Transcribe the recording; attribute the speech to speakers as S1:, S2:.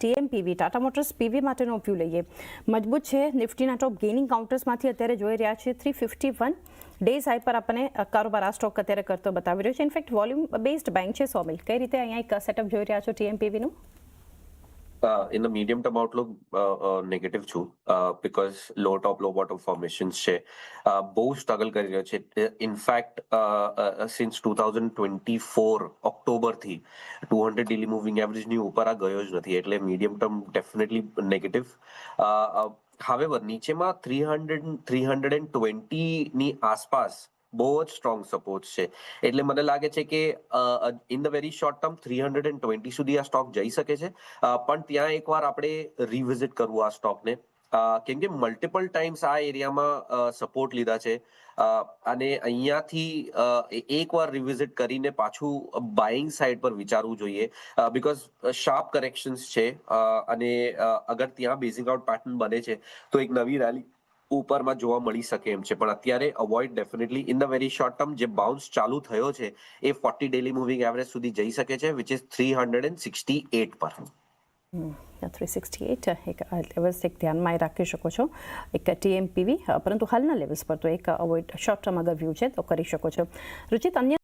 S1: ટીએમપીવી Tata motors PV માટેનો view લઈએ. મજબૂત છે. નિફ્ટીના ટોપ ગેઇનિંગ કાઉન્ટર્સમાંથી અત્યારે જોઈ રહ્યા છે 351 ડેઝ હાઈ પર આપણને કારોબાર આ સ્ટોક અત્યારે કરતો બતાવી રહ્યો છે. ઇનફેક્ટ વોલ્યુમ બેઝડ બેંક છે સોમિલ. કઈ રીતે અહીંયા એક સેટઅપ જોઈ રહ્યા છો ટીએમપીવીનું?
S2: In the medium term outlook, negative છું because low top low bottom formations છે. બહુ સ્ટ્રગલ કરી રહ્યો છે. ઇનફેક્ટ સિન્સ 2024 ઓક્ટોબરથી 200 ડેલી મૂવિંગ એવરેજની ઉપર આ ગયો જ નથી, એટલે medium term definitely negative. However નીચેમાં 320 ની આસપાસ બહુ જ સ્ટ્રોંગ સપોર્ટ છે, એટલે મને લાગે છે કે in the very short term 320 સુધી આ સ્ટોક જઈ શકે છે. પણ ત્યાં એકવાર આપણે રિવિઝિટ કરવું આ સ્ટોકને, કેમ કે મલ્ટિપલ ટાઈમ્સ આ એરિયામાં સપોર્ટ લીધા છે અને અહીંયાથી એકવાર રિવિઝિટ કરીને પાછું બાઇંગ સાઇડ પર વિચારવું જોઈએ, બીકોઝ શાર્પ કરેક્શન્સ છે અને અગર ત્યાં બેઝિંગ આઉટ પેટર્ન બને છે તો એક નવી રેલી ઉપરમાં જોવા મળી શકે એમ છે. પણ અત્યારે avoid definitely in the very short term. જે બાઉન્સ ચાલુ થયો છે એ 40 ડેલી મૂવિંગ એવરેજ સુધી જઈ શકે છે, વિચ ઇઝ 368 પર.
S1: 368 એક લેવલ્સ એક ધ્યાનમાં રાખી શકો છો એક ટીએમપીવી, પરંતુ હાલના લેવલ્સ પર તો એક અવોઇડ શોર્ટ ટર્મ અગર વ્યૂ છે તો કરી શકો છો. રુચિત, અન્ય